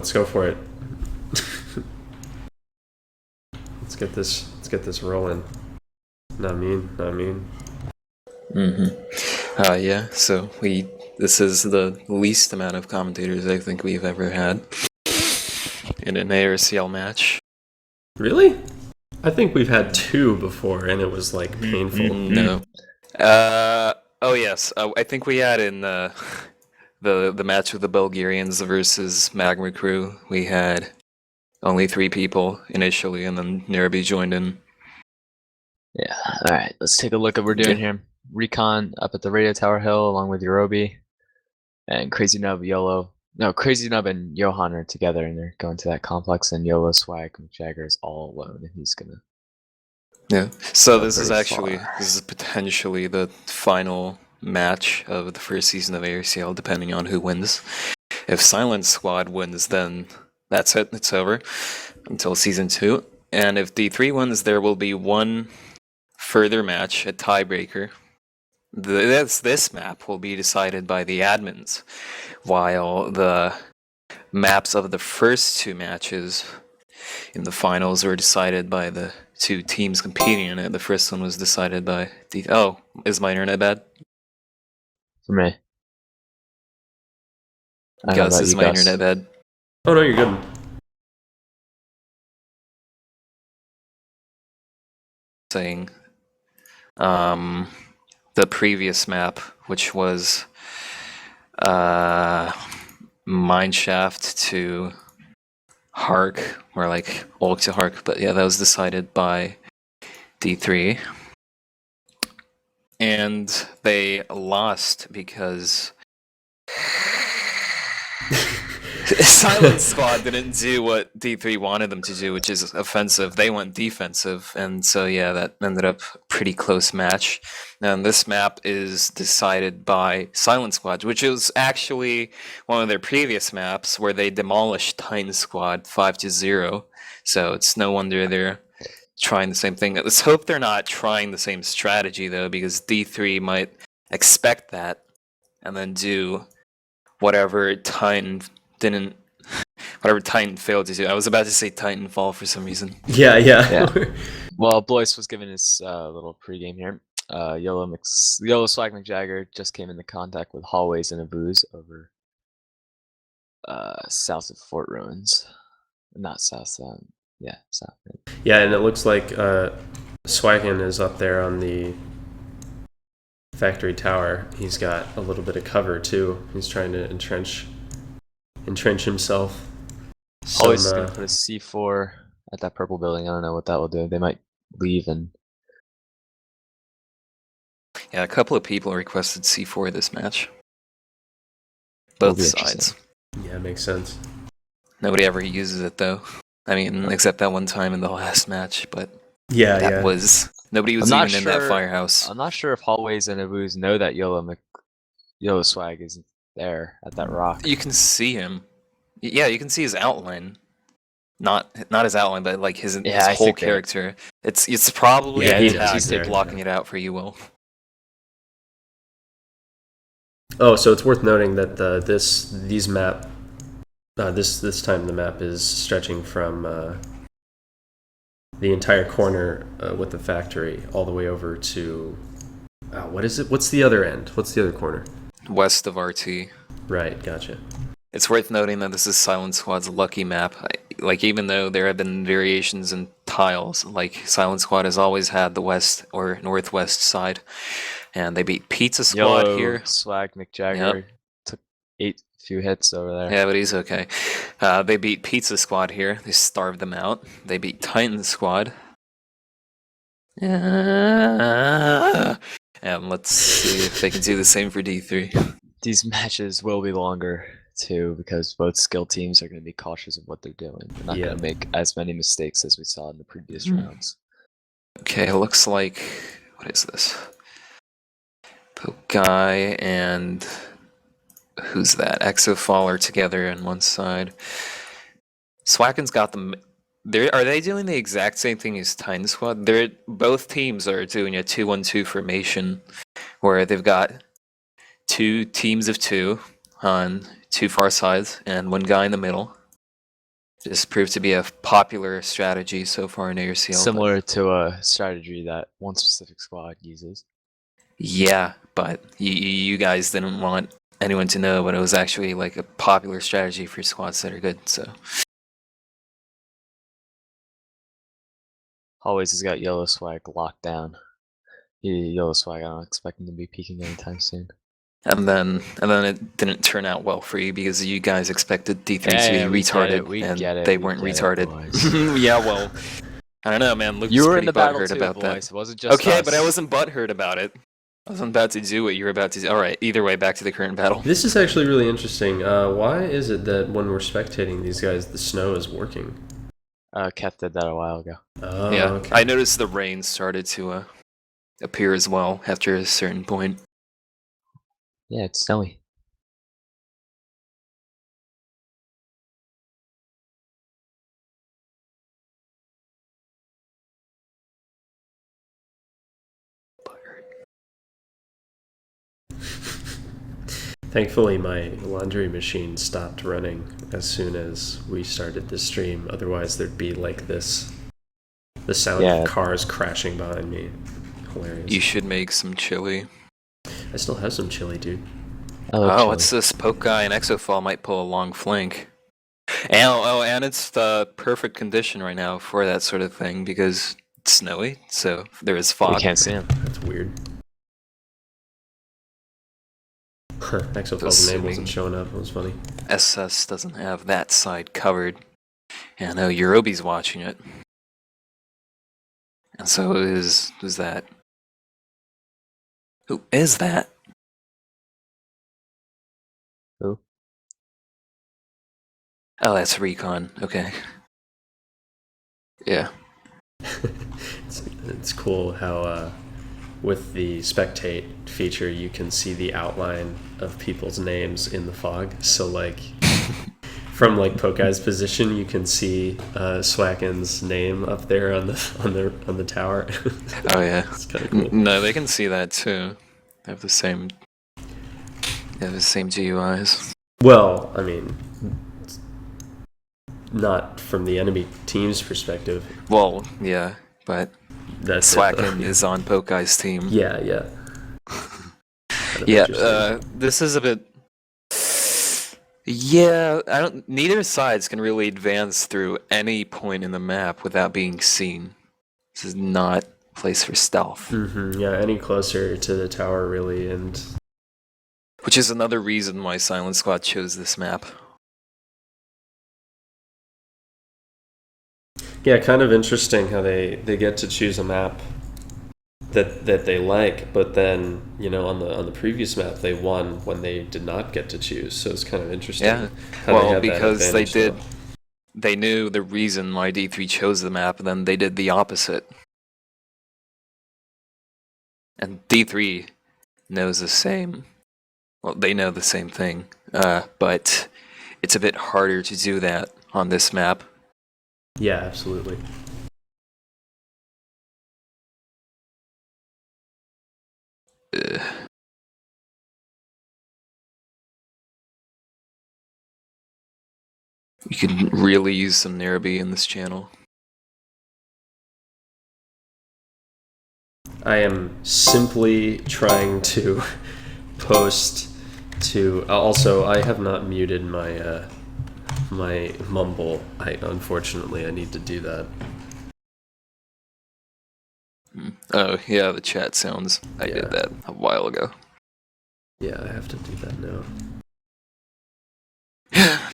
Let's go for it. Let's get this rolling. Not mean. Yeah, so this is the least amount of commentators I think we've ever had in an ARCL match. Really? I think we've had 2 before, and it was like painful. No. Oh yes, I think we had in the match with the Bulgarians versus Magma Crew. We had only 3 people initially, and then Nerby joined in. Yeah. All right. Let's take a look at what we're doing here. Recon up at the radio tower hill along with Yorobi, and crazynub and Johan are together, and they're going to that complex. And YOLO Swag McJagger is all alone, and he's gonna. Yeah. So this is potentially the final match of the first season of ARCL, depending on who wins. If Silent Squad wins, then that's it. It's over until season 2. And if D3 wins, there will be one further match, a tiebreaker. This map will be decided by the admins, while the maps of the first 2 matches in the finals were decided by the 2 teams competing in it. The first one was decided by Oh, is my internet bad? For me. Gus, is my internet bad? Oh no, you're good. Saying the previous map, which was Mineshaft to Hark, or like Ulk to Hark, but yeah, that was decided by D3. And they lost because Silent Squad didn't do what D3 wanted them to do, which is offensive. They went defensive, and so yeah, that ended up a pretty close match. And this map is decided by Silent Squad, which is actually one of their previous maps where they demolished Titan Squad 5-0. So it's no wonder they're trying the same thing. Let's hope they're not trying the same strategy though, because D3 might expect that and then do whatever Titan failed to do. I was about to say Titanfall for some reason. Yeah. Well, Blois was given his little pregame here. YOLO Swag McJagger just came into contact with haIIways and Avuze over south of Fort Ruins. Not south, south. Yeah, and it looks like swaqin is up there on the factory tower. He's got a little bit of cover too. He's trying to entrench himself. Always gonna put a C4 at that purple building. I don't know what that will do. They might leave and. Yeah, a couple of people requested C4 this match. Both sides. Yeah, makes sense. Nobody ever uses it though. I mean, except that one time in the last match, but nobody was even in that firehouse. I'm not sure if haIIways and Avuze know that YOLO Swag isn't there at that rock. You can see him. Yeah, you can see his outline. Not his outline, but like his whole character. It's probably he's blocking it out for you, Will. Oh, so it's worth noting that this time the map is stretching from the entire corner with the factory all the way over to what is it? What's the other end? What's the other corner? West of RT. Right, gotcha. It's worth noting that this is Silent Squad's lucky map. Even though there have been variations in tiles, like Silent Squad has always had the west or northwest side, and they beat Pizza Squad here. Swag McJagger took few hits over there. Yeah, but he's okay. They beat Pizza Squad here. They starved them out. They beat Titan Squad. And let's see if they can do the same for D3. These matches will be longer too, because both skill teams are going to be cautious of what they're doing. They're not going to make as many mistakes as we saw in the previous rounds. Okay, it looks like... What is this? Pokai and... Who's that? ExoFall are together on one side. swaqin's got them... Are they doing the exact same thing as Titan Squad? Both teams are doing a 2-1-2 formation, where they've got 2 teams of 2 on 2 far sides and 1 guy in the middle. This proved to be a popular strategy so far in ARCL. Similar to a strategy that one specific squad uses. Yeah, but you guys didn't want anyone to know, but it was actually like a popular strategy for squads that are good, so. haIIways has got yellow swag locked down. Yellow swag, I don't expect him to be peaking anytime soon. And then it didn't turn out well for you because you guys expected D3 to Yeah, be we retarded, they weren't retarded. Yeah, well, I don't know, man. Luke You was were in pretty the battle butthurt too, about boys. that. It wasn't just Okay, us. but I wasn't butthurt about it. I wasn't about to do what you were about to do. All right, either way, back to the current battle. This is actually really interesting. Why is it that when we're spectating these guys, the snow is working? Keth did that a while ago. Oh, Yeah, okay. I noticed the rain started to appear as well after a certain point. Yeah, it's snowy. Thankfully, my laundry machine stopped running as soon as we started this stream. Otherwise, there'd be like this, the sound Yeah. of cars crashing behind me. Hilarious. You should make some chili. I still have some chili, dude. Oh, what's this? Poke guy and ExoFall might pull a long flank. And it's the perfect condition right now for that sort of thing because it's snowy, so there is fog. We can't see him. That's weird. ExoFall's name wasn't showing up. It was funny. SS doesn't have that side covered. And I know Eurobi's watching it. And so who's that? Who is that? Who? Oh, that's Recon. Okay. Yeah. It's cool how with the spectate feature you can see the outline of people's names in the fog. So like from like Pokai's position you can see swaqin's name up there on the tower. Oh yeah. It's kind of cool. No, they can see that too. They have the same GUIs. Well, I mean, not from the enemy team's perspective. Well, yeah, but That's swaqin is on Pokai's team. Yeah. Kind of Yeah, interesting. this is a bit. Yeah, neither sides can really advance through any point in the map without being seen. This is not a place for stealth. Yeah, any closer to the tower really, and Which is another reason why Silent Squad chose this map. yeah, kind of interesting how they get to choose a map that they like, but then on the previous map they won when they did not get to choose. So it's kind of interesting. Yeah, how well, had that because they advantage, they knew the reason why D3 chose the map, and then they did the opposite. And D3 knows the same. Well, they know the same thing, but it's a bit harder to do that on this map. Yeah, absolutely. You could really use some Nairobi in this channel. I am simply trying to post to. Also, I have not muted my my mumble. Unfortunately, I need to do that. Oh, yeah, the chat sounds. I Yeah. did that a while ago. Yeah, I have to do that now.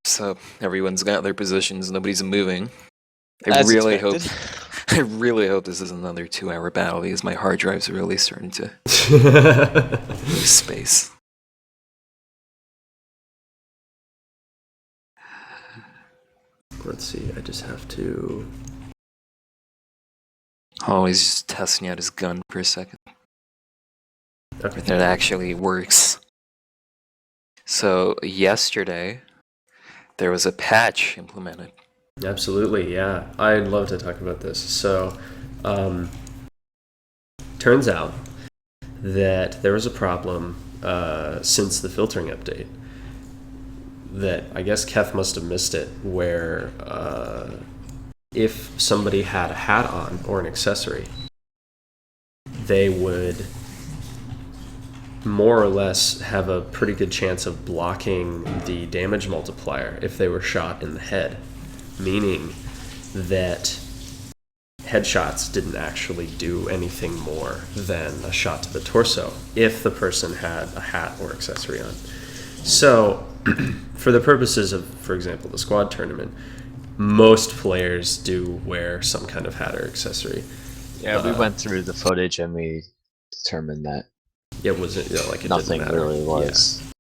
So everyone's got their positions, nobody's moving. I As really hope expected. I really hope this is another 2-hour battle because my hard drive's really starting to lose space. Let's see. I just have to. Always just testing out his gun for a second. Okay. That actually works. So yesterday there was a patch implemented. Absolutely, yeah. I'd love to talk about this. So, turns out that there was a problem since the filtering update. that I guess Keth must have missed it, where if somebody had a hat on or an accessory, they would more or less have a pretty good chance of blocking the damage multiplier if they were shot in the head, meaning that headshots didn't actually do anything more than a shot to the torso if the person had a hat or accessory on. So, for the purposes of, for example, the squad tournament, most players do wear some kind of hat or accessory. Yeah, we went through the footage and we determined that It wasn't like it nothing didn't matter. really was. Yeah.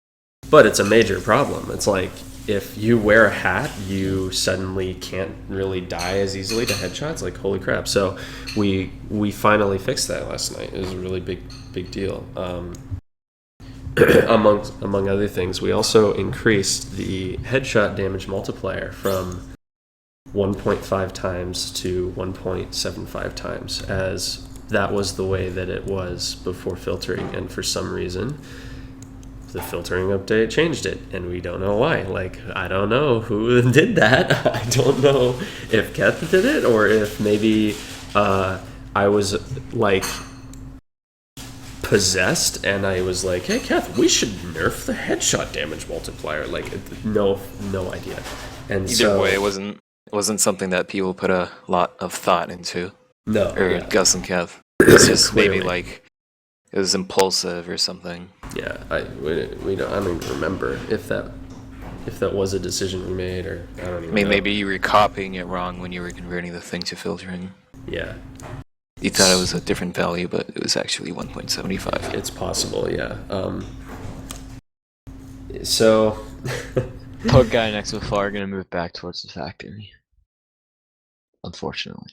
But it's a major problem. It's like if you wear a hat, you suddenly can't really die as easily to headshots. Like holy crap! So we finally fixed that last night. It was a really big deal. Among other things, we also increased the headshot damage multiplier from 1.5 times to 1.75 times, as that was the way that it was before filtering, and for some reason the filtering update changed it, and we don't know why. Like, I don't know who did that. I don't know if Keth did it, or if maybe I was like possessed and I was like, hey Keth, we should nerf the headshot damage multiplier. Like, no idea. And Either way, it wasn't something that people put a lot of thought into. No, Or yeah. Gus and Kev. It's just maybe Clearly. like it was impulsive or something. Yeah, I don't even remember if that was a decision we made, or I don't even I mean, know. maybe you were copying it wrong when you were converting the thing to filtering. Yeah, You thought it was a different value, but it was actually 1.75. it's possible. Yeah. So. Pug guy and ExoFall are gonna move back towards the factory. Unfortunately.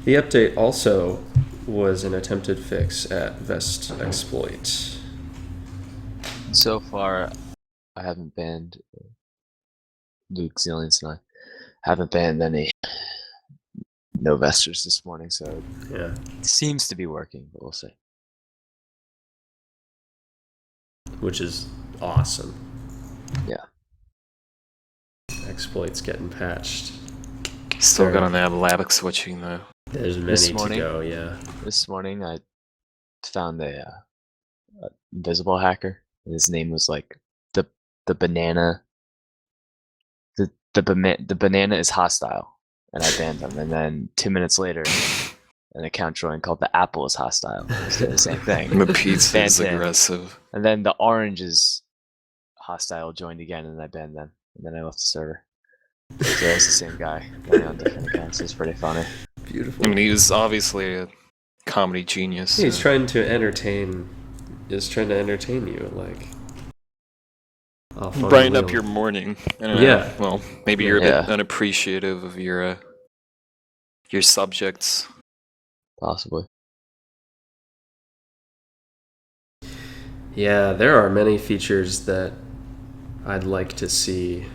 The update also was an attempted fix at Vest Exploit. So far, I haven't banned Luke, Zillions, and I haven't banned any no vesters this morning, so Yeah. it seems to be working, but we'll see. Which is awesome. Yeah. Exploit's getting patched. Still Fair. got on that lab switching though. There's This many to morning? go, yeah. This morning, I found a invisible hacker. His name was like the banana. The banana is hostile, and I banned him. And then 2 minutes later, an account joined called the apple is hostile. It's the same thing. The pizza Banned is him. aggressive. And then the orange is hostile joined again, and I banned them. And then I left the server. So it's the same guy going on different accounts. It's pretty funny. Beautiful. I mean, he was obviously a comedy genius. He's so- trying to entertain. He's trying to entertain you, like. Off on a brighten up wheel. your morning. I don't know. Yeah. Well, maybe you're a Yeah. bit unappreciative of your subjects. Possibly. Yeah, there are many features that I'd like to see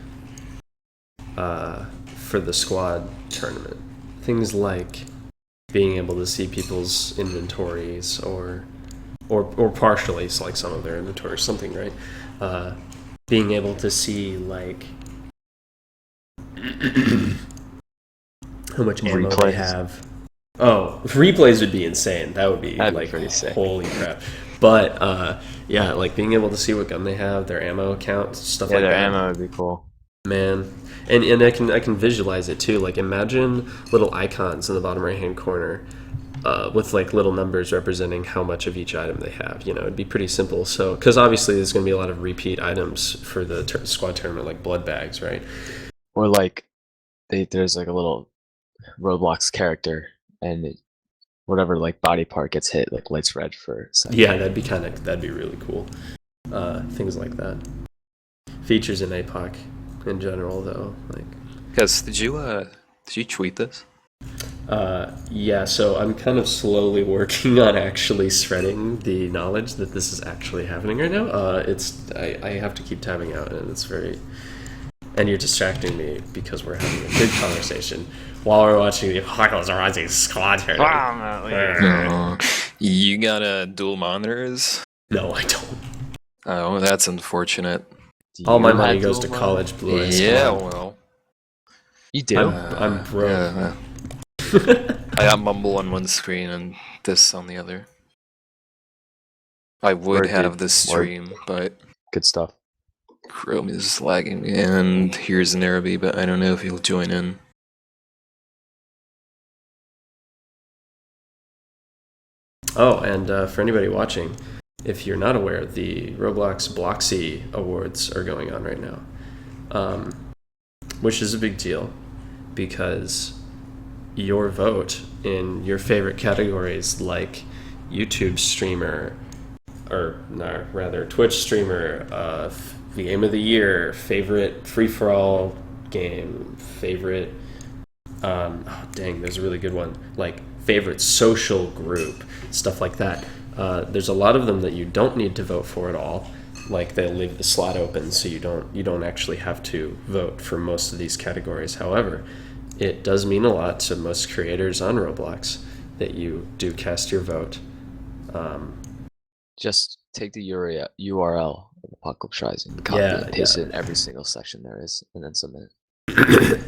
for the squad tournament. Things like being able to see people's inventories or partially, so like some of their inventory or something, right? Being able to see like how much ammo they Replays. have. Oh, replays would be insane. That would be That'd be like pretty sick. holy crap. But yeah, like being able to see what gun they have, their ammo count, stuff Yeah, like their that. ammo would be cool. Man, and I can visualize it too. Like imagine little icons in the bottom right hand corner with like little numbers representing how much of each item they have. You know, it'd be pretty simple. So because obviously there's going to be a lot of repeat items for the squad tournament, like blood bags, right? Or like, there's like a little Roblox character, and whatever like body part gets hit, like lights red for a second. Yeah, that'd be really cool. Things like that. Features in APOC in general, though, like. Yes, did you tweet this? Yeah, so I'm kind of slowly working on actually spreading the knowledge that this is actually happening right now. I have to keep tabbing out, and it's very. And you're distracting me because we're having a good conversation while we're watching the Apocalypse Rising squad tournament. You got dual monitors? No, I don't. Oh, that's unfortunate. Do All my you money have goes to dual college blue eyes. Yeah, Come on. well. You do? I'm broke. Yeah, I got Mumble on one screen and this on the other. I would Word, have dude. this Word. stream, but Good stuff. Chrome is lagging. And here's an Araby, but I don't know if he'll join in. Oh, and for anybody watching, if you're not aware, the Roblox Bloxy Awards are going on right now, which is a big deal because your vote in your favorite categories like YouTube streamer, or no, rather Twitch streamer, the game of the year, favorite free-for-all game, favorite, oh dang, there's a really good one, like favorite social group, stuff like that. There's a lot of them that you don't need to vote for at all. Like they'll leave the slot open, so you don't actually have to vote for most of these categories. However, it does mean a lot to most creators on Roblox that you do cast your vote. Just take the URL of Apocalypse Rising, copy it, and paste it in every single section there is, and then submit it.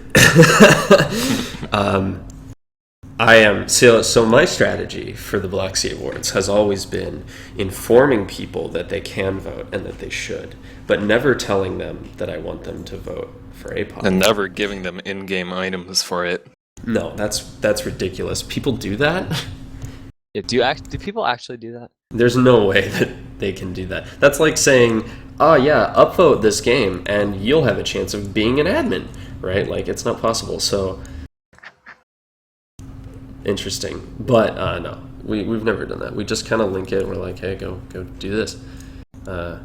So my strategy for the Bloxy Awards has always been informing people that they can vote and that they should, but never telling them that I want them to vote for APOC. And never giving them in-game items for it. No, that's ridiculous. People do that? Yeah, do people actually do that? There's no way that they can do that. That's like saying, oh yeah, upvote this game and you'll have a chance of being an admin, right? Like, it's not possible. So, interesting. But no, we've never done that. We just kind of link it and we're like, hey, go do this. And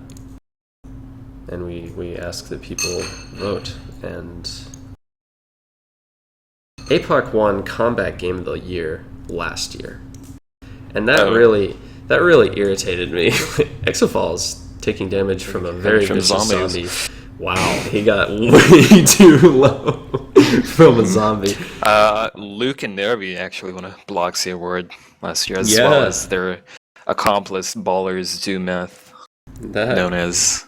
we ask that people vote. And APOC won Combat Game of the Year last year. And that really irritated me. ExoFall's taking damage from a very vicious zombie. Wow, he got way too low from a zombie. Luke and Nerby actually won a Bloxy Award last year, as well as their accomplice Ballers Do Meth, known as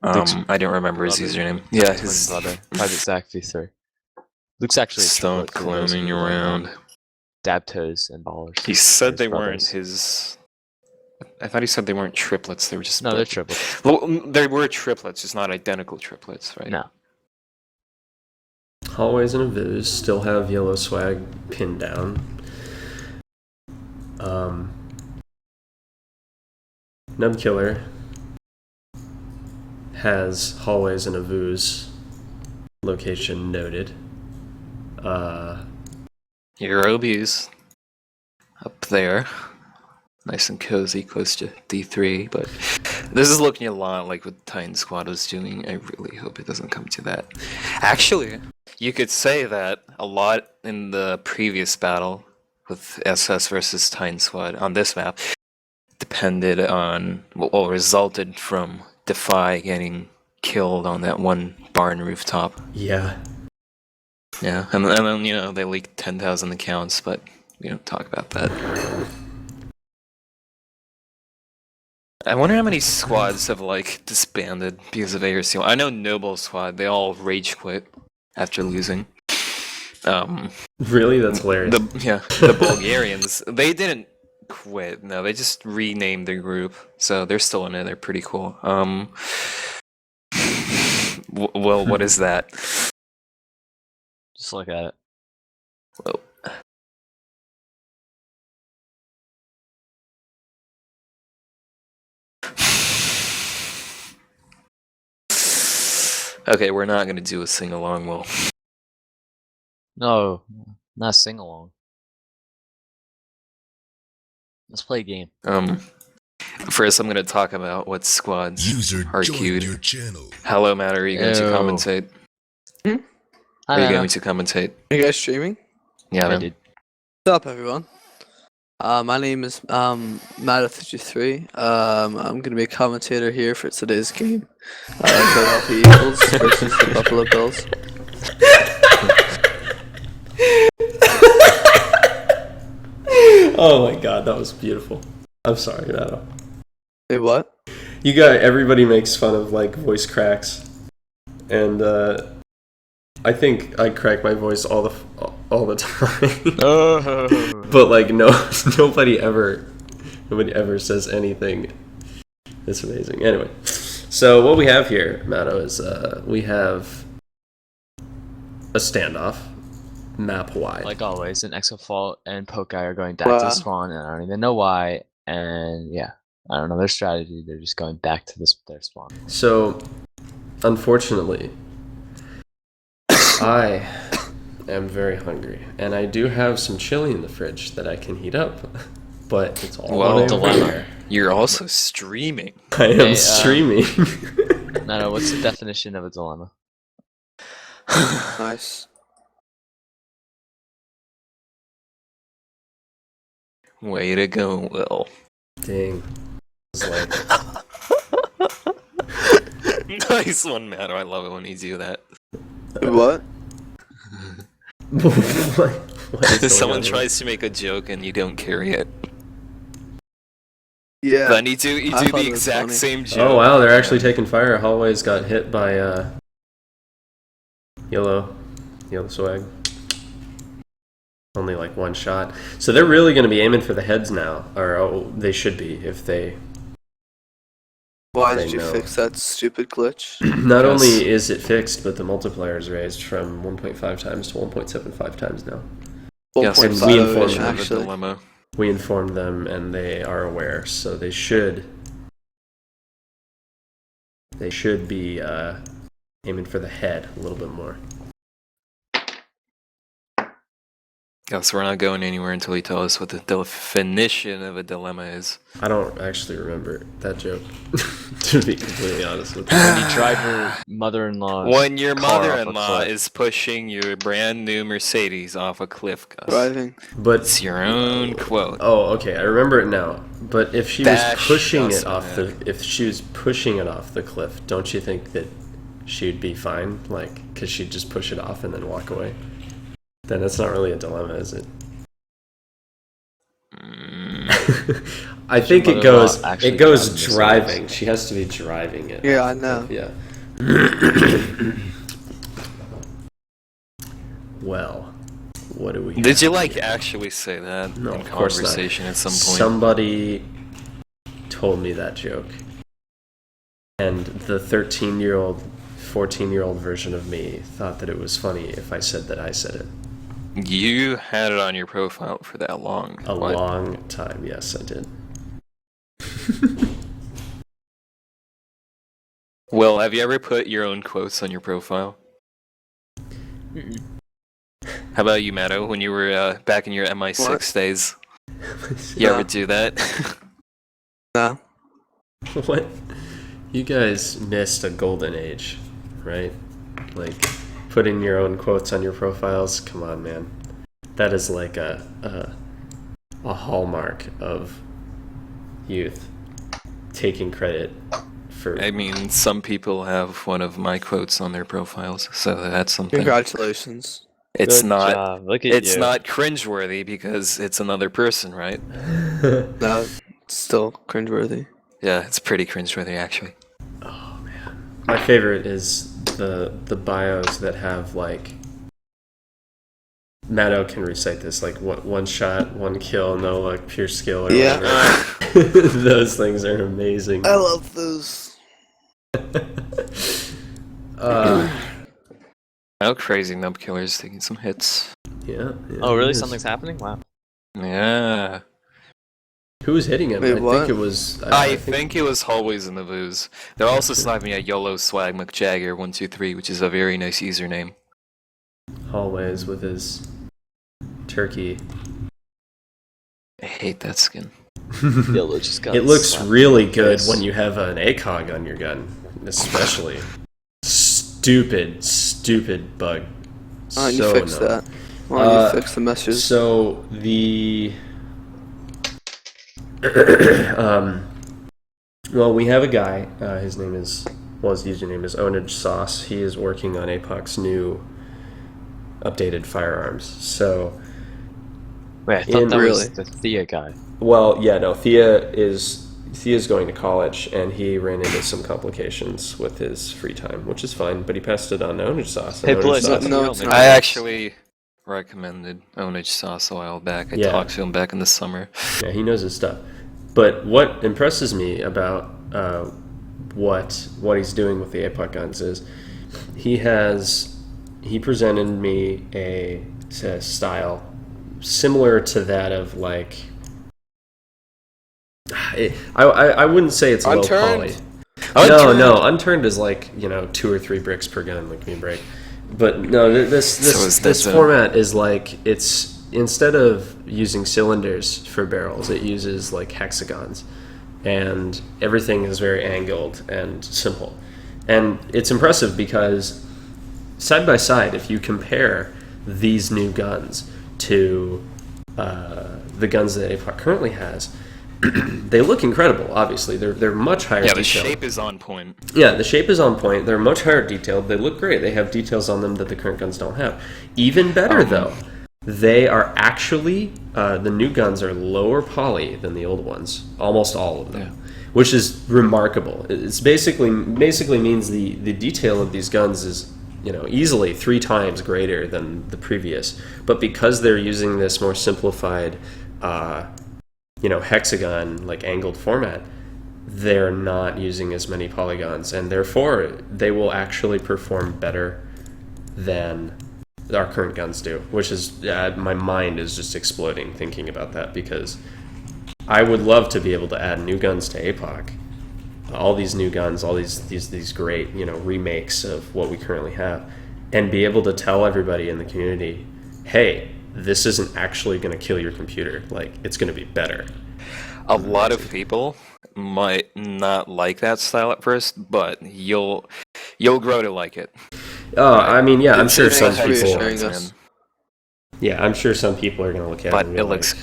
I don't remember his username. Yeah, his brother, Private Zach V3. Luke's actually stop cloning around. Dab toes and ballers. He said they weren't his. I thought he said they weren't triplets. They were just. No, they're triplets. Well, they were triplets, just not identical triplets, right? No. haIIways and Avuze still have yellow swag pinned down. Nubkiller has haIIways and Avuze location noted. Your Obi's up there. Nice and cozy, close to D3, but this is looking a lot like what Titan Squad was doing. I really hope it doesn't come to that. Actually, you could say that a lot in the previous battle with SS versus Titan Squad on this map depended on, well, resulted from Defy getting killed on that one barn rooftop. Yeah. Yeah, and then, you know, they leaked 10,000 accounts, but we don't talk about that. I wonder how many squads have, like, disbanded because of ARCL. I know Noble Squad, they all rage quit after losing. Really? That's hilarious. The Bulgarians, they didn't quit, no, they just renamed their group, so they're still in it, they're pretty cool. Well, what is that? Just look at it. Whoa. Okay, we're not gonna do a sing-along, Will. No, not sing along. Let's play a game. First I'm gonna talk about what squads are queued. Hello, Matt, are you going to commentate? Are you going to commentate? Are you guys streaming? Yeah, I man. did. What's up, everyone? My name is Matt53. I'm going to be a commentator here for today's game. Philadelphia Eagles versus the Buffalo Bills. Oh my god, that was beautiful. I'm sorry, Nato. Wait, what? You got everybody makes fun of like voice cracks, and I think I crack my voice all the time. But like nobody ever says anything. It's amazing. Anyway, so what we have here, Matto, is we have a standoff, map wide. Like always, an ExoFall and Poke Guy are going back to spawn, and I don't even know why. And yeah, I don't know their strategy. They're just going back to their spawn. So, unfortunately, I am very hungry, and I do have some chili in the fridge that I can heat up. But it's all Well, dilemma. You're also streaming. I am streaming. No, what's the definition of a dilemma? Nice. Way to go, Will. Dang. It's like, Nice one, Matt. I love it when you do that. What? what is Someone going on? tries to make a joke and you don't carry it. Yeah. Then you do I thought the it was exact funny. same joke. Oh wow, they're actually taking fire. haIIways got hit by yellow swag. Only like one shot. So they're really going to be aiming for the heads now, or they should be if they. Why they did you know. fix that stupid glitch? Not Yes. only is it fixed, but the multiplier is raised from 1.5 times to 1.75 times now. Yes, and 1.5 we we informed informed them of a actually. dilemma. We informed them, and they are aware, so they should be aiming for the head a little bit more. Yes, we're not going anywhere until you tell us what the definition of a dilemma is. I don't actually remember that joke, to be completely honest with you. When you drive your mother-in-law. When your car off a mother-in-law cliff. is pushing your brand new Mercedes off a cliff, Gus. Driving. But It's your own quote. oh, okay, I remember it now. But if she Bash was pushing Gus it off the cliff, don't you think that she'd be fine? Like, because she'd just push it off and then walk away. Then that's not really a dilemma, is it? I think it mother-in-law actually goes driving this driving. house? She has to be driving it. Yeah, I know. Yeah. Well, what do we Did have you like here? actually say that No, in of course not. conversation at some point? Somebody told me that joke. And the 13-year-old, 14-year-old version of me thought that it was funny if I said that I said it. You had it on your profile for that long. A What? long time, yes, I did. Will, have you ever put your own quotes on your profile? Mm-mm. How about you, Matto, when you were back in your MI6 What? days? You No. ever do that? No. What? You guys missed a golden age, right? Like, putting your own quotes on your profiles? Come on, man. That is like a hallmark of youth. Taking credit for... I mean, some people have one of my quotes on their profiles, so that's something. Congratulations. It's Good not. job. Look at It's you. not cringeworthy because it's another person, right? No, it's still cringeworthy. Yeah, it's pretty cringeworthy actually. Oh, man. My favorite is the bios that have, like... Matto can recite this, like, one shot, one kill, no luck, pure skill, or Yeah. whatever. Those things are amazing. I love those. Oh, crazynubkiller is taking some hits. Yeah. Oh, really? it is. Something's happening? Wow. Yeah. Who was hitting him? Wait, I what? think it was... I think it was haIIways and Avuze. They're also sniping at YOLO Swag McJagger123, which is a very nice username. haIIways with his turkey. I hate that skin. Yellow just got It looks slapped really in the good face. when you have an ACOG on your gun, especially. Stupid bug. Why don't you fix annoying. that? Why don't you fix the messages? So the well, we have a guy. His username is Onage Sauce. He is working on APOC's new updated firearms. So, Wait, I thought that was Really? the Thea guy. well, yeah, no, Thea is Thea's going to college, and he ran into some complications with his free time, which is fine. But he passed it on to Onage Sauce. Hey, and Onage Bliss, Sauce- No, it's not. I actually recommended Onage Sauce a while back. I Yeah. talked to him back in the summer. Yeah, he knows his stuff. But what impresses me about what he's doing with the APOC guns is he presented me a style similar to that of like I wouldn't say it's low Unturned? poly. No, Unturned is like 2 or 3 bricks per gun, like me break. But no, this format is like it's instead of using cylinders for barrels, it uses like hexagons, and everything is very angled and simple. And it's impressive because side by side, if you compare these new guns to the guns that APOC currently has, they look incredible. Obviously, they're much higher. Yeah, the detailed. shape is on point. Yeah, the shape is on point. They're much higher detailed. They look great. They have details on them that the current guns don't have. Even better, though, they are actually the new guns are lower poly than the old ones. Almost all of them, which is remarkable. It's basically means the detail of these guns is easily 3 times greater than the previous. But because they're using this more simplified hexagon, like angled format, they're not using as many polygons, and therefore they will actually perform better than our current guns do, which is my mind is just exploding thinking about that, because I would love to be able to add new guns to APOC, all these new guns, all these great remakes of what we currently have, and be able to tell everybody in the community, hey, this isn't actually going to kill your computer. Like, it's going to be better. A lot of people might not like that style at first, but you'll grow to like it. Oh, I mean, yeah, I'm sure It's some reassuring people. us. Yeah, I'm sure some people are going to look at But it. And it be looks.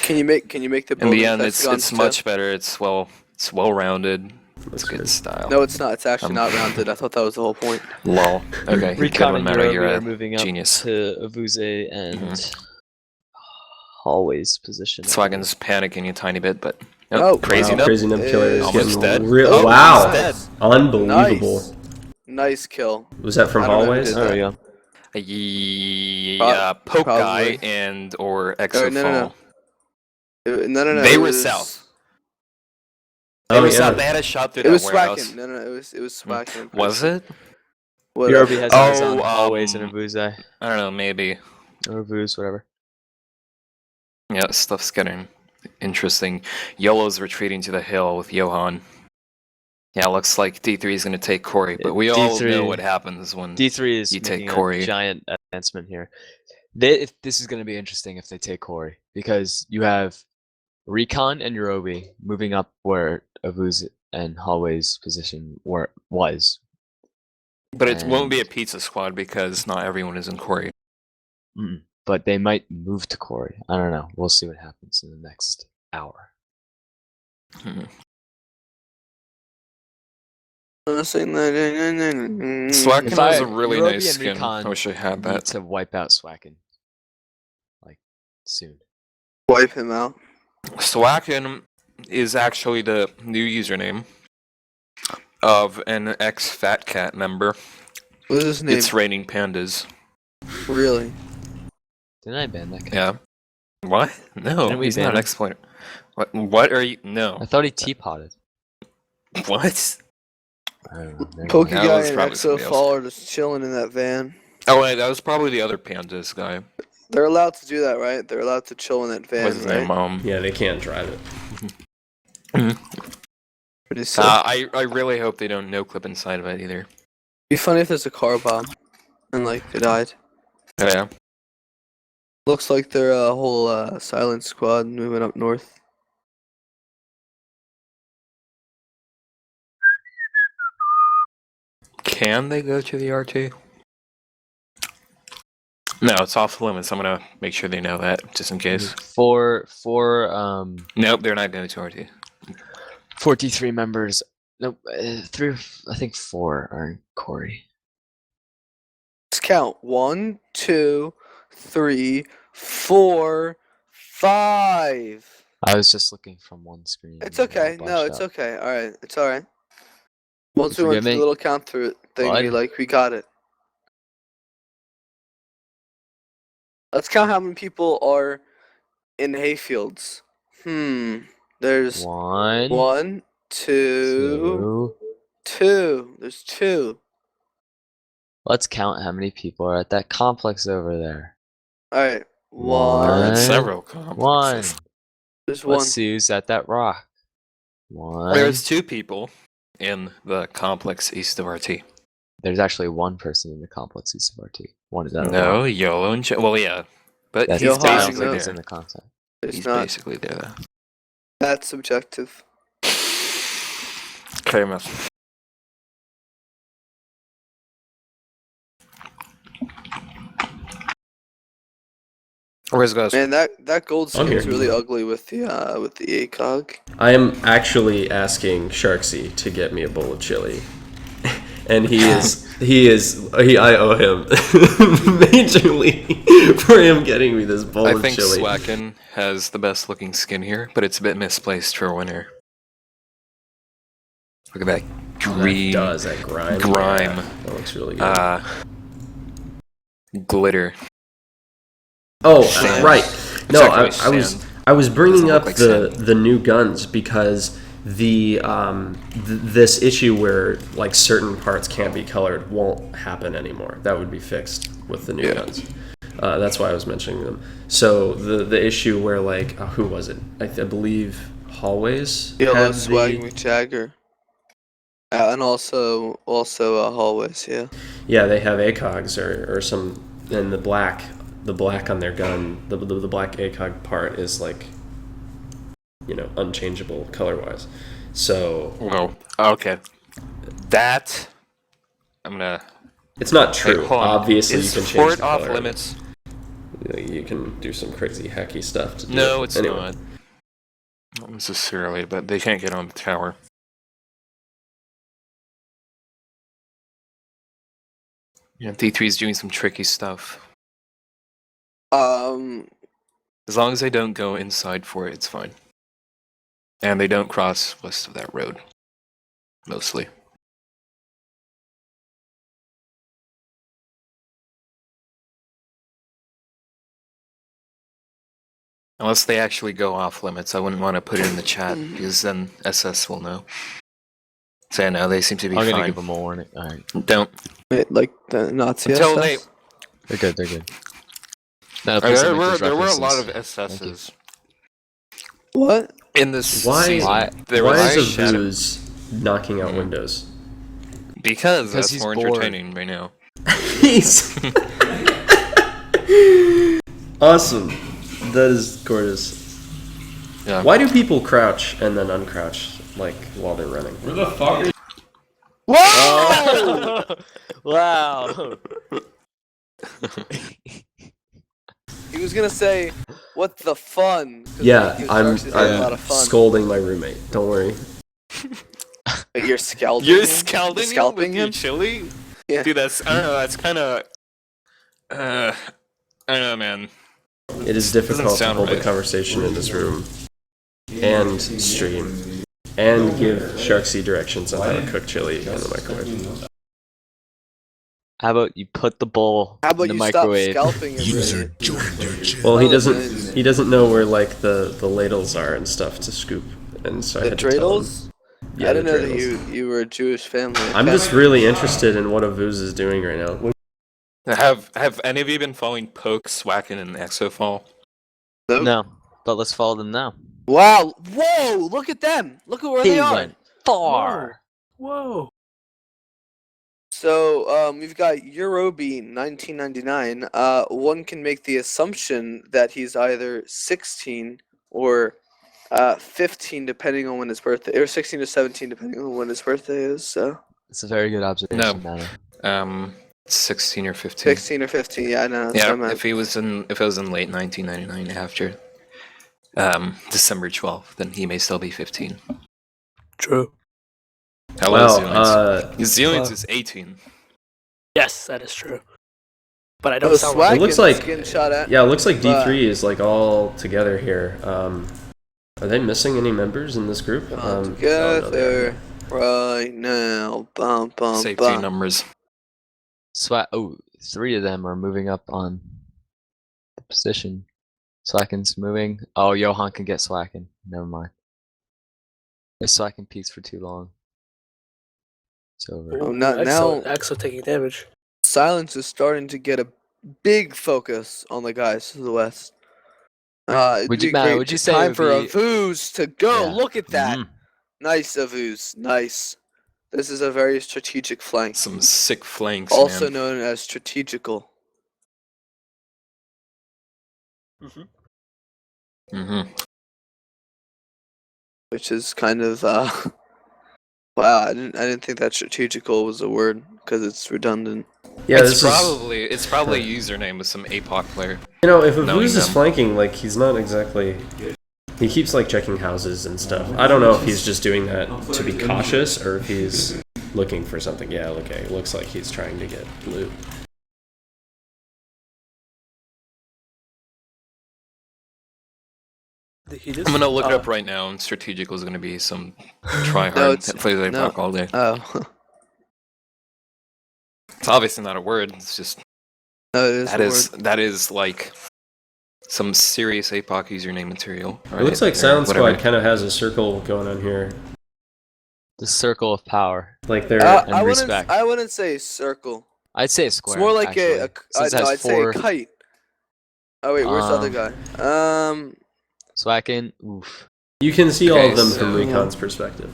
Can you make the In build the end, with it's hexagons too? much better. It's well rounded. That's It's good good. style. No, it's not. It's actually not rounded. I thought that was the whole point. Lol. Okay. good Recon one, and Mario. Eurobi You're are a moving up genius. to Avuze and haIIways position. I Swaqin's panicking a tiny bit, but Oh, crazy Wow, nub. crazy.nubkiller is Almost getting dead. real. Oh, Wow, he's dead. unbelievable. Nice kill. Was that from I don't know who haIIways? did There we go. Yeah, Poke Guy Probably. and or no. ExoFall. No. They it were was- south. Oh, They were yeah. south. They had a shot through It that was warehouse. swaqin. No, it was swaqin. Was it? Whatever. Eurobi has eyes on Oh, haIIways and Avuze I don't know. Maybe. or Avuze, whatever. Yeah, stuff's getting interesting. Yellow's retreating to the hill with Johan. Yeah, looks like D3 is going to take Corey, but we all D3 know what happens when D3 is you take making Corey. a giant advancement here. If this is going to be interesting if they take Corey, because you have Recon and Eurobi moving up where Avuze and haIIways' position was. But it won't And- be a pizza squad because not everyone is in Corey. But they might move to Corey. I don't know. We'll see what happens in the next hour. Swaqin If I- has a really Eurobi nice and skin. Recon I wish I had Need that. to wipe out swaqin, like soon. Wipe him out. Swaqin is actually the new username of an ex-Fat Cat member. What is his name? It's Raining Pandas. Really? Didn't I ban that guy? Yeah. What? No, Didn't we he's ban not an him? exploiter. What are you? No. I thought he teapotted. What? I don't know. Never Pokey mind. That guy was and probably somebody ExoFall are just chilling in that van. Oh wait, that was probably the other Pandas guy. They're allowed to do that, right? They're allowed to chill in that van, What's his right? name? Yeah, they can't drive it. Pretty sick. I really hope they don't no clip inside of it either. Be funny if there's a car bomb and like they died. Oh, yeah. Looks like they're a whole silent squad moving up north. Can they go to the RT? No, it's off limits. I'm gonna make sure they know that, just in case. Four Nope, they're not going to RT. 43 members. Nope, three. I think 4 are in Corey. Let's count. 1, 2, 3, 4, 5. I was just looking from one screen. It's and got okay. No, bunched it's up. okay. All right, it's all right. Once we Forgive went through me? the little count through thingy, Bud? we got it. Let's count how many people are in hayfields. There's One, two. There's two. Let's count how many people are at that complex over there. All right. There One. are several complexes. There's Let's one. see who's at that rock. One. There's 2 people in the complex east of RT. There's actually one person in the complex east of RT. One is at a No, rock. YOLO and well, yeah, but That's he's Johan, I don't basically think he's there. in the concept. It's He's not. basically there. That's subjective. Okay, enough. Where's guys? Man, that gold I'm skin is here. really ugly with the ACOG. I am actually asking Sharksy to get me a bowl of chili. And I owe him majorly for him getting me this bowl I of think chili. swaqin has the best looking skin here, but it's a bit misplaced for winner. Look at that green That does, that grime. grime. Yeah, that looks really good. Glitter. Oh, Sand. right. No, Exactly, sand. I was bringing Doesn't up look like the new guns because this issue where like certain parts can't be colored won't happen anymore. That would be fixed with the new guns. That's why I was mentioning them. So the issue where like who was it? I believe haIIways. Yellow had Swag McJagger. And also hallways, yeah. Yeah, they have ACOGs or some, and the black on their gun, the black ACOG part is like, unchangeable color wise. So Oh, okay. That I'm gonna. it's not true. Wait, hold on. Obviously, Is you can change Fort the off color. limits? You can do some crazy hacky stuff to do No, it. it's Anyway. not. Not necessarily, but they can't get on the tower. Yeah, D3 is doing some tricky stuff. As long as they don't go inside for it, it's fine. And they don't cross west of that road. Mostly. Unless they actually go off limits, I wouldn't want to put it in the chat, because then SS will know. So no, they seem to be I'm fine. gonna give them a warning. Alright. Don't. Wait, like the Nazi Until SS? They're good. No, please don't make these There were a lot of references. SSs. What? In this Why? season. There Why was is shadow- Avuze knocking out windows? Because that's he's more bored. entertaining right now. He's awesome. That is gorgeous. Yeah. Why do people crouch and then uncrouch like while they're running? Where the fuck are Whoa! Wow. He was gonna say, "What the fun?" 'cause Yeah, he was I'm actually having a lot of fun. scolding my roommate. Don't worry. Wait, you're scalding You're him? scalding him with your chili? Yeah. Dude, that's, I don't know, that's kind of... I don't know, man. It is difficult to sound hold a right. conversation in this room and stream and give Sharksy directions on how to cook chili in the microwave. How about you put the bowl How about in the you microwave? stop scalping him? User Really? joined your channel. Well, Oh, he doesn't know where like the ladles are and stuff to scoop, and so I The had to tell him. dreidels? Yeah, I didn't the know that dreidels. you were a Jewish family. I'm just really interested in what Avuze is doing right now. Have any of you been following Poke, swaqin, and ExoFall? No, but let's follow them now. Wow! Whoa! Look at them! Look at where they are. went far. Whoa. So we've got Eurobi 1999. One can make the assumption that he's either 16 or 15, depending on when his birthday, or 16 to 17, depending on when his birthday is. So It's a very good observation, No. Nana. 16 or 15. 16 or 15. Yeah, I know. That's what I Yeah, meant. if it was in late 1999 after December 12th, then he may still be 15. True. Hello, Wow. Zealians is 18. Yes, that is true. But I Oh, don't sound right. It looks Swag like- getting shot at. Yeah, it looks like But- D3 is like all together here. Are they missing any members in this group? Come no, together right now. Bum, bum, Safety bum. numbers. Oh, 3 of them are moving up on the position. Swaqin's moving. Oh, Johan can get swaqin. Never mind. If swaqin peeks for too long, it's over. Oh, Ooh, not Exo, now. Exo taking damage. Silence is starting to get a big focus on the guys to the west. It'd Would be you- Matt, great. would you say it time would for be- Avuze to go? Yeah. Look at that. Mm. Nice Avuze. Nice. This is a very strategic flank, Some sick flanks, also man. known as strategical. Mm-hmm. Which is kind of wow. I didn't think that strategical was a word because it's redundant. Yeah, it's this probably a username of some APOC player. if knowing Avuze is them. flanking, like he's not exactly. He keeps like checking houses and stuff. I don't know if he's just doing that to be cautious or if he's looking for something. Yeah, okay, it looks like he's trying to get loot. I'm gonna look it up right now, and strategical is gonna be some tryhard No, it's- that plays no. APOC all day. Oh, It's obviously not a word. It's just no, it is. that is like some serious APOC username material. It looks like Silent Squad kind of has a circle going on here. The circle of power. Like they're and I respect. wouldn't say circle. I'd say a square. It's more like actually, since it has I'd say 4 a kite. Oh wait, where's the other guy? swaqin. Oof. you can see all of them Okay, from so- Recon's perspective.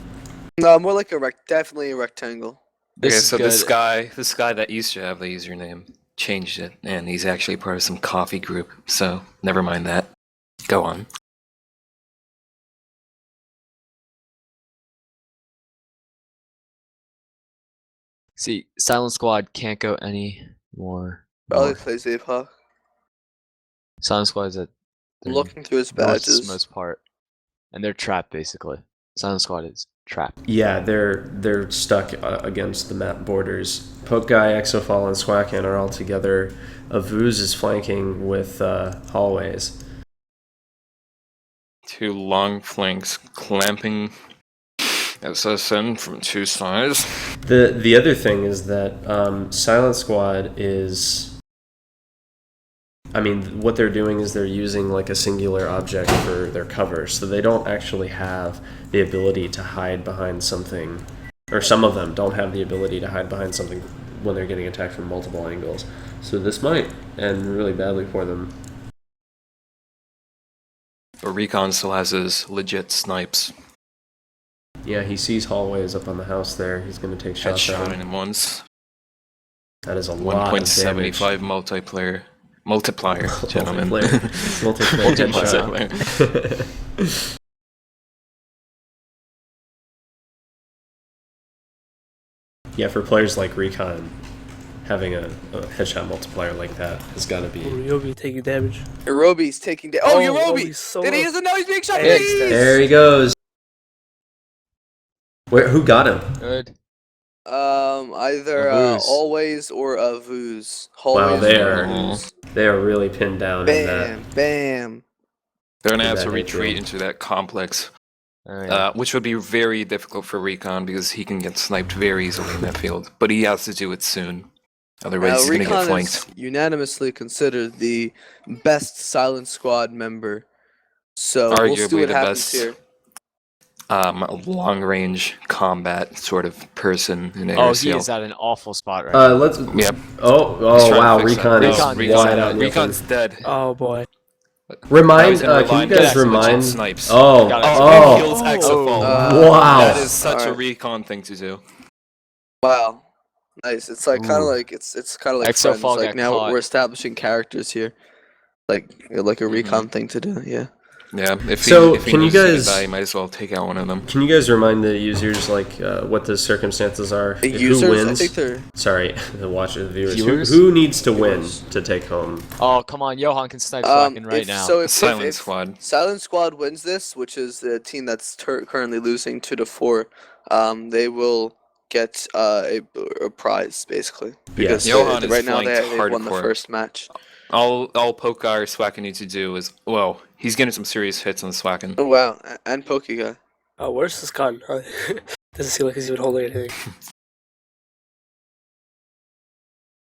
No, more like definitely a rectangle. This Okay, is so good. this guy that used to have the username changed it, and he's actually part of some coffee group. So never mind that. Go on. See, Silent Squad can't go any more. Probably north. plays APOC. Silent Squad is at I'm the looking through his badges. northmost part, and they're trapped basically. Silent Squad is trapped. Yeah, they're stuck against the map borders. Poke Guy, ExoFall, and swaqin are all together. Avuze is flanking with haIIways. Two long flanks clamping SSN from two sides. The other thing is that Silent Squad is. I mean, what they're doing is they're using like a singular object for their cover, so they don't actually have the ability to hide behind something, or some of them don't have the ability to hide behind something when they're getting attacked from multiple angles. So this might end really badly for them. But Recon still has his legit snipes. Yeah, he sees haIIways up on the house there. He's going to take shots at Headshot him. him once. That is a lot of damage. 1.75 multiplier, gentlemen. Multiplayer headshot. Yeah, for players like Recon, having a headshot multiplier like that has got to be. Yobi taking damage. Irobi's taking down. Oh, Irobi! he's so Then he low. doesn't know he's being shot. Hey, Please! There he goes. Who got him? Good. Either Avuze. always or Avuze. Wow, Always they or are Avuze. they are really pinned down in Bam, that. bam. They're gonna have That to hit retreat field. into that complex, Oh, yeah. which would be very difficult for Recon because he can get sniped very easily in that field. But he has to do it soon, otherwise he's gonna get Recon flanked. is unanimously considered the best Silent Squad member. So we'll see Arguably what the happens best here. long-range combat sort of person in Oh, he ARCL. is at an awful spot right now. Let's. Yep. Oh He's trying wow, to fix that. Recon No, is Recon's wide out. in the Recon's open. dead. Oh boy. Remind. That was in Can you line. guys Yes, legit remind? snipes. Oh. Got it. He Oh. kills ExoFall. Wow. That is such a Alright. Recon thing to do. Wow. Nice. It's like kind of Ooh. like it's kind of like ExoFall friends. Like got now caught. we're establishing characters here. Like a Recon thing to do. Yeah. Yeah, if So, he can you loses to guys- die, you might as well take out one of them. Can you guys remind the users like what the circumstances are? The Who users, I wins? think they're Sorry, the watchers, the viewers. Viewers? Who needs to win Viewers. to take home? Oh, come on. Johan can snipe swaqin right if, now. So if Silent Squad. Silent Squad wins this, which is the team that's currently losing 2-4, they will get a prize basically because Johan is right now flanked they won the hardcore. first match. All Pokar swaqin needs to do is, well, he's getting some serious hits on swaqin. Oh wow, and Pokey guy. Oh, where's this gun? Doesn't seem like he's even holding anything.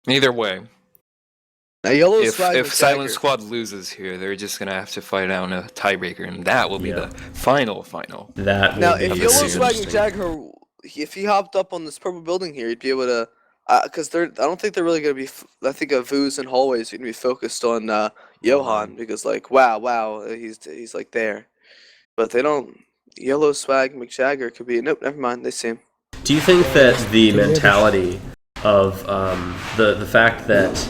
Either way, Now Yellow if Swag Silent Squad loses here, they're just gonna have to fight out in a tiebreaker, and that will be Yeah. the final. That Now, will be if the Yellow season. Swag McJagger, if he hopped up on this purple building here, he'd be able to. Because I don't think they're really gonna be. I think Avuze and haIIways are gonna be focused on Johan because like wow, he's like there, but they don't. Yellow Swag McJagger could be. Nope, never mind. They see him. Do you think that the mentality of the fact that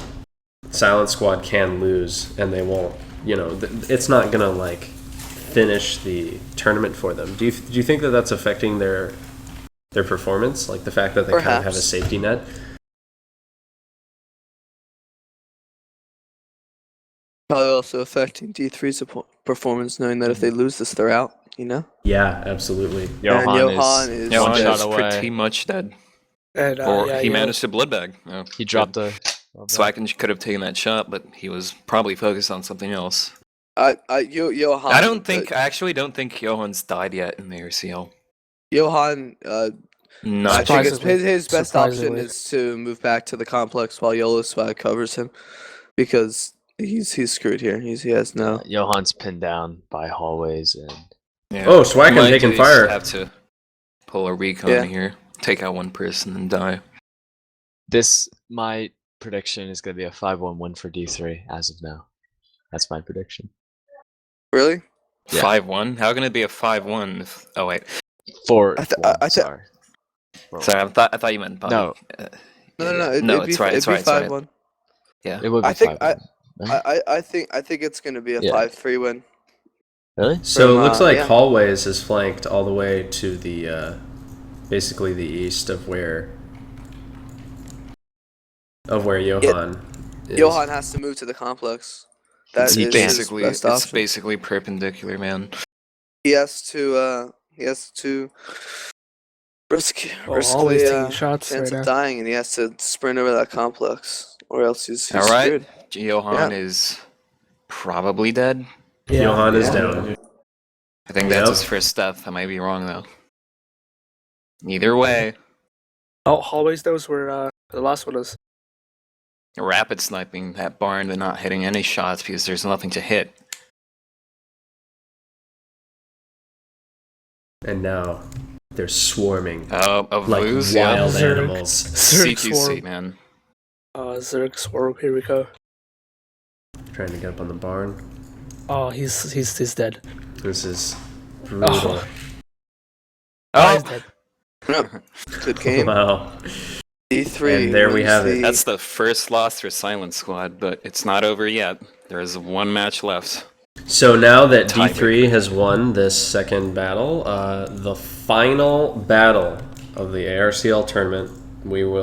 Silent Squad can lose and they won't, it's not gonna like finish the tournament for them? Do you think that that's affecting their performance, like the fact that they kind of have a Perhaps. safety net? Probably also affecting D3's performance, knowing that if they lose this, they're out. Yeah, absolutely. Johan is one shot is away. pretty much dead. And, Or yeah, he yeah. managed to blood bag. Oh, He dropped a. swaqin could have taken that shot, but he was probably focused on something else. Johan. I actually don't think Johan's died yet in the ARCL. Johan. No, I think it's Surprisingly. his best option Surprisingly. is to move back to the complex while Yellow Swag covers him, because he's screwed here. He has no. Johan's pinned down by haIIways and yeah. Oh, swaqin Might taking just fire. Have to pull a recon Yeah. here, take out one person and die. my prediction is going to be a 5-1 win for D3 as of now. That's my prediction. Really? Yeah. 5-1? How can it be a 5-1? Oh wait, Sorry. sorry. I thought you meant by. No. No. No, it's right, It'd it's be right, it's right. 5-1. Yeah. It would be I think 5-1. Right? I think it's gonna be a Yeah. 5-3 win. Really? So From, it looks like yeah. haIIways is flanked all the way to the basically the east of where Johan is. Johan has to move to the complex. That It's is his basically best it's option. basically perpendicular, man. He has to risk always the taking shots chance right of now. dying, and he has to sprint over that complex, or else he's All right. screwed. Johan Yeah. is probably dead. Yeah. Johan is Yeah. down. I think that's Yep. his first death. I might be wrong though. Either way, Oh, haIIways knows where the last one is. rapid sniping that barn and not hitting any shots because there's nothing to hit. And now they're swarming Of like Avuze, wild yeah. animals. Zerg CQC, swarm. man. Zerg swarm. Here we go. Trying to get up on the barn. Oh, he's dead. This is brutal. Oh, he's Oh, dead. Good game. Wow. D3. And there we wins have it. that's the first loss for Silent Squad, but it's not over yet. There is one match left. So now that Tiebreaker. D3 has won this second battle, the final battle of the ARCL tournament, we will